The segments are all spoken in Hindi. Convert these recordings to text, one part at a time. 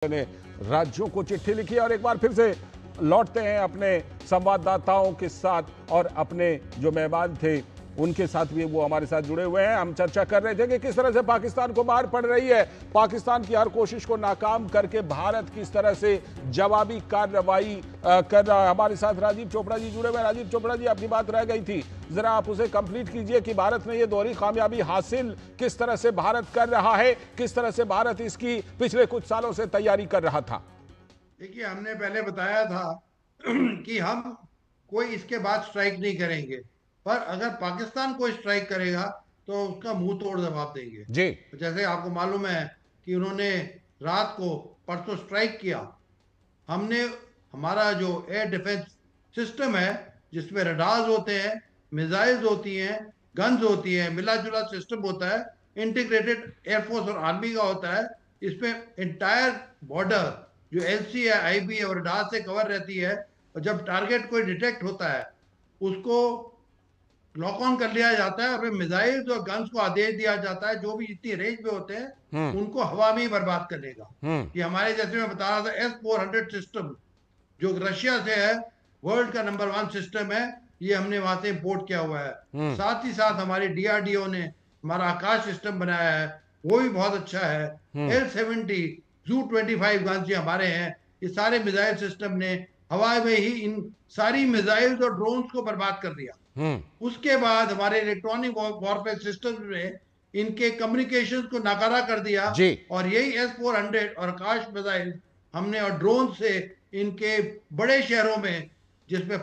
ने राज्यों को चिट्ठी लिखी और एक बार फिर से लौटते हैं अपने संवाददाताओं के साथ और अपने जो मेहमान थे उनके साथ भी वो हमारे साथ जुड़े हुए हैं। हम चर्चा कर रहे थे कि किस तरह से पाकिस्तान को मार पड़ रही है, पाकिस्तान की हर कोशिश को नाकाम करके भारत किस तरह से जवाबी कार्रवाई कर रहा है। हमारे साथ राजीव चोपड़ा जी जुड़े हुए हैं। राजीव चोपड़ा जी, अपनी बात रह गई थी, जरा आप उसे कंप्लीट कीजिए कि भारत ने ये दोहरी कामयाबी हासिल किस तरह से भारत कर रहा है, किस तरह से भारत इसकी पिछले कुछ सालों से तैयारी कर रहा था। देखिए, हमने पहले बताया था कि हम कोई इसके बाद स्ट्राइक नहीं करेंगे, पर अगर पाकिस्तान कोई स्ट्राइक करेगा तो उसका मुंह तोड़ जवाब देंगे जी। जैसे आपको मालूम है कि उन्होंने रात को परसों स्ट्राइक किया। हमने हमारा जो एयर डिफेंस सिस्टम है, जिसमें रडार्स होते हैं, मिसाइल्स होती हैं, गन्स होती हैं, मिला जुला सिस्टम होता है, इंटीग्रेटेड एयरफोर्स और आर्मी का होता है। इसमें इंटायर बॉर्डर जो एलसी है, आईबी है और रडार से कवर रहती है, और जब टारगेट कोई डिटेक्ट होता है उसको लॉक ऑन कर लिया जाता है और फिर मिसाइल्स और गन्स को आदेश दिया जाता है जो भी जितनी रेंज में होते हैं उनको हवा में ही बर्बाद करने का। कि हमारे जैसे मैं बता रहा था S-400 सिस्टम जो रशिया से है, वर्ल्ड का नंबर 1 सिस्टम है, ये हमने वहां से इंपोर्ट किया हुआ है। साथ ही साथ हमारे DRDO ने हमारा आकाश सिस्टम बनाया है, वो भी बहुत अच्छा है। L-70 Zu-25 गन्स जो हमारे हैं, ये सारे मिसाइल सिस्टम ने हवा में ही इन सारी मिसाइल्स और ड्रोन्स को बर्बाद कर दिया। उसके बाद हमारे इलेक्ट्रॉनिक वॉरफेयर सिस्टम ने इनके कम्युनिकेशंस को नाकारा कर दिया और यही S-400 और आकाश मिसाइल हमने और ड्रोन से इनके बड़े शहरों में, जिसमें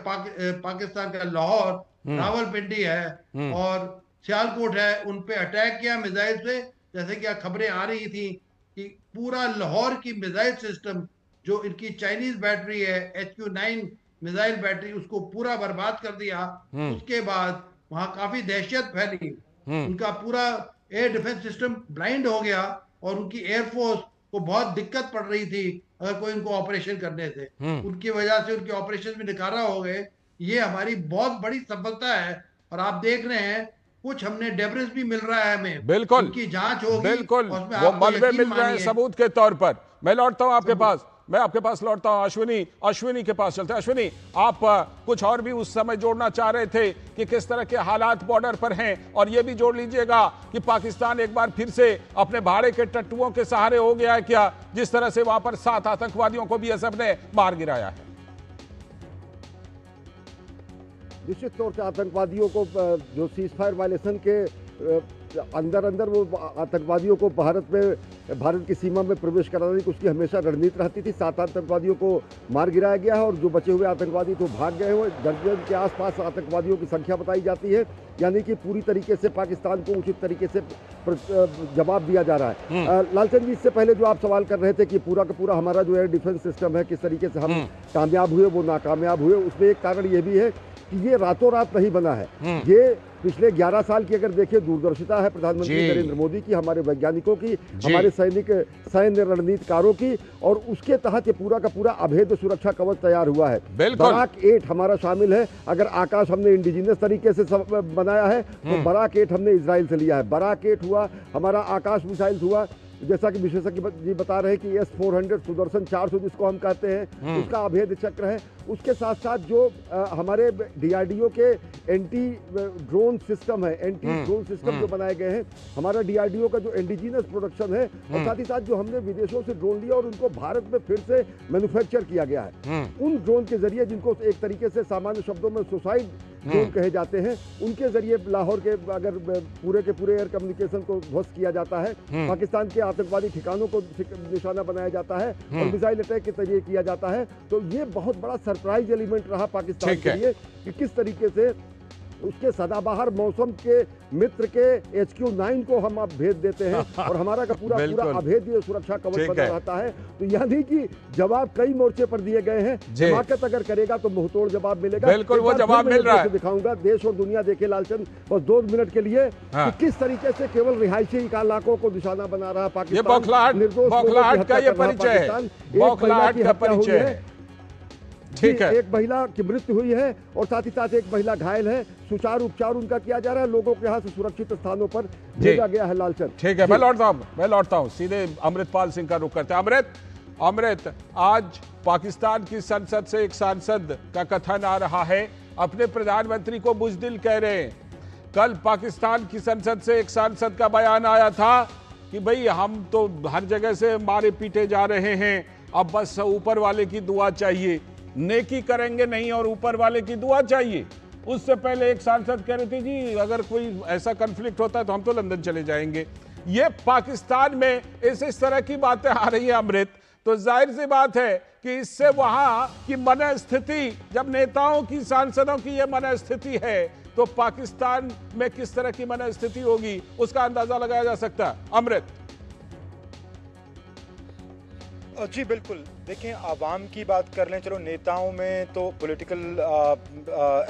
पाकिस्तान का लाहौर, रावलपिंडी है और सियालकोट है, उन पे अटैक किया मिसाइल से। जैसे कि खबरें आ रही थी कि पूरा लाहौर की मिसाइल सिस्टम जो इनकी चाइनीज बैटरी है HQ-9 मिसाइल बैटरी, उसको पूरा बर्बाद कर दिया। उसके बाद वहां काफी दहशत फैली, उनका पूरा एयर डिफेंस सिस्टम ब्लाइंड हो गया और उनकी एयरफोर्स को बहुत दिक्कत पड़ रही थी अगर कोई इनको ऑपरेशन करने से। उनकी वजह से उनके ऑपरेशन भी निकारा हो गए। ये हमारी बहुत बड़ी सफलता है और आप देख रहे हैं कुछ हमने डेब्रिस भी मिल रहा है हमें। बिल्कुल, उनकी जांच होगी, बिल्कुल, उसमें वो आपको मलबे यकीन मिल रहे हैं मानिए। सबूत के तौर पर। मैं लौटता हूं आपके पास, मैं आपके पास लौटता हूं। अश्विनी के पास चलते हैं। अश्विनी, आप कुछ और भी उस समय जोड़ना चाह रहे थे कि किस तरह के हालात बॉर्डर पर हैं, और ये भी जोड़ लीजिएगा कि पाकिस्तान एक बार फिर से अपने भाड़े के टट्टुओं के सहारे हो गया है क्या, जिस तरह से वहां पर 7 आतंकवादियों को BSF ने मार गिराया है। निश्चित तौर से आतंकवादियों को जो सीज फायर वायलेशन के अंदर वो आतंकवादियों को भारत की सीमा में प्रवेश कराने की उसकी हमेशा रणनीति रहती थी। 7 आतंकवादियों को मार गिराया गया है और जो बचे हुए आतंकवादी तो भाग गए हैं। दर्जन के आसपास आतंकवादियों की संख्या बताई जाती है, यानी कि पूरी तरीके से पाकिस्तान को उचित तरीके से जवाब दिया जा रहा है। लालचंद जी, इससे पहले जो आप सवाल कर रहे थे कि पूरा का पूरा हमारा जो एयर डिफेंस सिस्टम है किस तरीके से हम कामयाब हुए, वो नाकामयाब हुए, उसमें एक कारण ये भी है कि ये रातों रात नहीं बना है। ये पिछले 11 साल की अगर देखिए दूरदर्शिता है प्रधानमंत्री नरेंद्र मोदी की, हमारे वैज्ञानिकों की, हमारे सैन्य रणनीतिकारों की, और उसके तहत ये पूरा का पूरा अभेद्य सुरक्षा कवच तैयार हुआ है। बराक 8 हमारा शामिल है। अगर आकाश हमने इंडिजिनस तरीके से बनाया है तो बराक 8 हमने इजराइल से लिया है। बराक 8 हुआ, हमारा आकाश मिसाइल हुआ, जैसा कि विशेषज्ञ जी बता रहे हैं कि S-400 सुदर्शन 400 जिसको हम कहते हैं, उसका अभेद्य चक्र है। उसके साथ साथ जो हमारे DRDO के एंटी ड्रोन सिस्टम है, एंटी ड्रोन सिस्टम जो बनाए गए हैं, हमारा DRDO का जो इंडिजिनस प्रोडक्शन है, और साथ ही साथ जो हमने विदेशों से ड्रोन लिया और उनको भारत में फिर से मैन्युफैक्चर किया गया है, उन ड्रोन के जरिए, जिनको एक तरीके से सामान्य शब्दों में सुसाइड ड्रोन कहे जाते हैं, उनके जरिए लाहौर के अगर पूरे के पूरे एयर कम्युनिकेशन को ध्वस्त किया जाता है, पाकिस्तान के आतंकवादी ठिकानों को निशाना बनाया जाता है और मिसाइल अटैक के जरिए किया जाता है। तो ये बहुत बड़ा सरप्राइज एलिमेंट रहा पाकिस्तान के लिए कि किस तरीके से उसके सदाबहार मौसम के मित्र के HQ-9 को हम अब भेज देते हैं और हमारा का पूरा अभेद्य सुरक्षा कवच बना रहता है। तो यानी कि जवाब कई मोर्चे पर दिए गए हैं। हिमाकत अगर करेगा तो मुंहतोड़ जवाब मिलेगा। बिल्कुल, वो जवाब मिल रहा है। दिखाऊंगा देश और दुनिया देखे लालचंद बस 2 मिनट के लिए कि किस तरीके से केवल रिहायशी इलाकों को निशाना बना रहा पाकिस्तान। बौखलाहट का ये परिचय है, बौखलाहट का परिचय है। ठीक है, एक महिला की मृत्यु हुई है और साथ ही साथ एक महिला घायल है। सुचारू उपचार उनका किया जा रहा है, लोगों के यहाँ से सुरक्षित स्थानों पर भेजा गया है। लालचंद, ठीक है, मैं लौटता हूँ सीधे अमृतपाल सिंह का रुख करते हैं। अमृत, अमृत, आज पाकिस्तान की संसद से एक सांसद का कथन आ रहा है, अपने प्रधानमंत्री को बुज़दिल कह रहे हैं। कल पाकिस्तान की संसद से एक सांसद का बयान आया था कि भाई हम तो हर जगह से मारे पीटे जा रहे हैं, अब बस ऊपर वाले की दुआ चाहिए, नेकी करेंगे नहीं और ऊपर वाले की दुआ चाहिए। उससे पहले एक सांसद कह रहे थे जी अगर कोई ऐसा कन्फ्लिक्ट होता है तो हम तो लंदन चले जाएंगे। ये पाकिस्तान में इस तरह की बातें आ रही है अमृत, तो जाहिर सी बात है कि इससे वहां की मनस्थिति, जब नेताओं की, सांसदों की ये मनस्थिति है, तो पाकिस्तान में किस तरह की मनस्थिति होगी उसका अंदाजा लगाया जा सकता है। अमृत जी बिल्कुल, देखें आवाम की बात कर लें, चलो नेताओं में तो पॉलिटिकल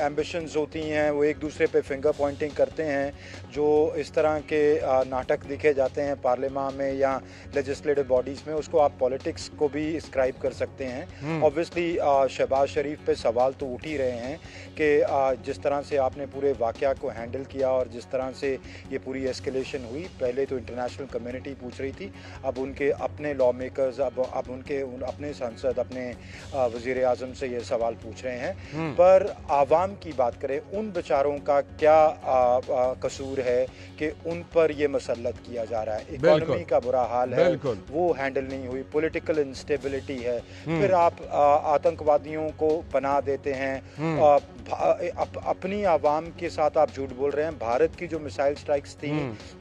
एम्बिशंस होती हैं, वो एक दूसरे पे फिंगर पॉइंटिंग करते हैं, जो इस तरह के नाटक दिखे जाते हैं पार्लियामेंट में या लेजिस्लेटिव बॉडीज़ में, उसको आप पॉलिटिक्स को भी इस्क्राइब कर सकते हैं। ऑब्वियसली शहबाज शरीफ पे सवाल तो उठ ही रहे हैं कि जिस तरह से आपने पूरे वाक़या को हैंडल किया और जिस तरह से ये पूरी एस्केलेशन हुई, पहले तो इंटरनेशनल कम्युनिटी पूछ रही थी, अब उनके अपने लॉ मेकर्स, अब उनके अपने सांसद अपने वज़ीर आज़म से ये सवाल पूछ रहे हैं। पर आवाम की बात करें, उन बेचारों का क्या कसूर है कि उन पर ये मसल्लत किया जा रहा है। इकोनॉमी का बुरा हाल है, वो हैंडल नहीं हुई, पॉलिटिकल इंस्टेबिलिटी है, फिर आप आतंकवादियों को पनाह देते हैं, अपनी आवाम के साथ आप झूठ बोल रहे हैं। भारत की जो मिसाइल स्ट्राइक्स थी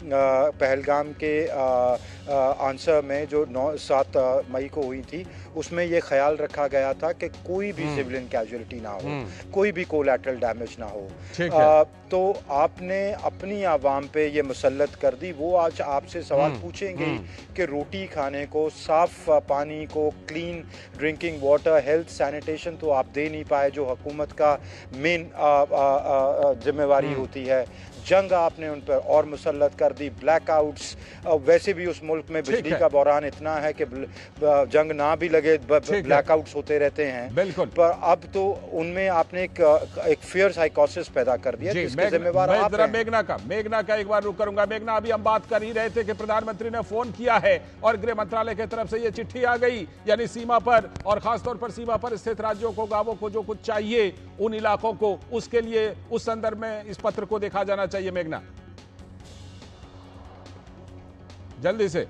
पहलगाम के आंसर में जो 7 मई को हुई थी, उसमें ये ख्याल रखा गया था कि कोई भी सिविलियन कैजुअलिटी ना हो, कोई भी कोलैटरल डैमेज ना हो। तो आपने अपनी आवाम पे ये मुसल्लत कर दी। वो आज आपसे सवाल पूछेंगे कि रोटी खाने को, साफ पानी को, clean drinking water, health, sanitation तो आप दे नहीं पाए, जो हुकूमत का मेन जिम्मेवारी होती है। जंग आपने उन पर और मुसल्लत कर दी, ब्लैकआउट्स, वैसे भी उस मुल्क में बिजली का बहरान इतना है कि जंग ना भी लगे ब्लैकआउट्स होते रहते हैं। बिल्कुल, पर अब तो उनमें आपने एक फियर साइकोसिस पैदा कर दिया, जिसके जिम्मेवार आप हैं। मेघना का एक बार रुक करूंगा। मेघना, अभी हम बात कर ही रहे थे कि प्रधानमंत्री ने फोन किया है और गृह मंत्रालय की तरफ से ये चिट्ठी आ गई, यानी सीमा पर और खासतौर पर सीमा पर स्थित राज्यों को, गांवों को जो कुछ चाहिए उन इलाकों को, उसके लिए उस संदर्भ में इस पत्र को देखा जाना चाहिए। मेघना, जल्दी से।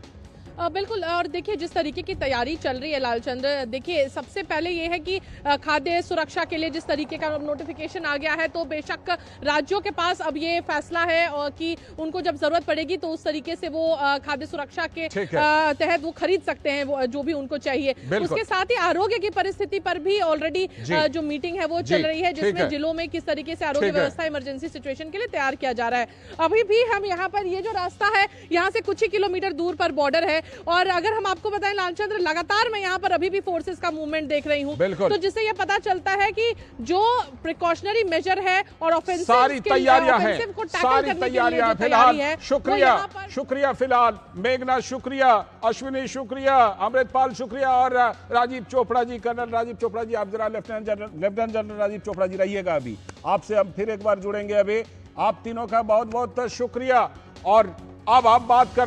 बिल्कुल, और देखिए जिस तरीके की तैयारी चल रही है लालचंद्र, देखिए सबसे पहले ये है कि खाद्य सुरक्षा के लिए जिस तरीके का नोटिफिकेशन आ गया है, तो बेशक राज्यों के पास अब ये फैसला है और कि उनको जब जरूरत पड़ेगी तो उस तरीके से वो खाद्य सुरक्षा के तहत वो खरीद सकते हैं वो जो भी उनको चाहिए। उसके साथ ही आरोग्य की परिस्थिति पर भी ऑलरेडी जो मीटिंग है वो चल रही है, जिसमें जिलों में किस तरीके से आरोग्य व्यवस्था इमरजेंसी सिचुएशन के लिए तैयार किया जा रहा है। अभी भी हम यहाँ पर, ये जो रास्ता है यहाँ से कुछ ही किलोमीटर दूर पर बॉर्डर है, और अगर हम आपको बताएं लालचंद्र, लगातार मैं यहाँ पर अभी भी फोर्सेस का मूवमेंट देख रही हूँ, तो जिससे ये पता चलता है कि जो प्रिकॉशनरी मेजर है और ऑफेंसिव सारी तैयारियां हैं फिलहाल। शुक्रिया फिलहाल मेघना, शुक्रिया अश्विनी, शुक्रिया अमृतपाल, शुक्रिया और राजीव चोपड़ा जी, कर्नल राजीव चोपड़ा जी। आप जरा लेफ्टिनेंट जनरल राजीव चोपड़ा जी रहिएगा, अभी आपसे हम फिर एक बार जुड़ेंगे। अभी आप तीनों का बहुत बहुत शुक्रिया। और अब आप बात कर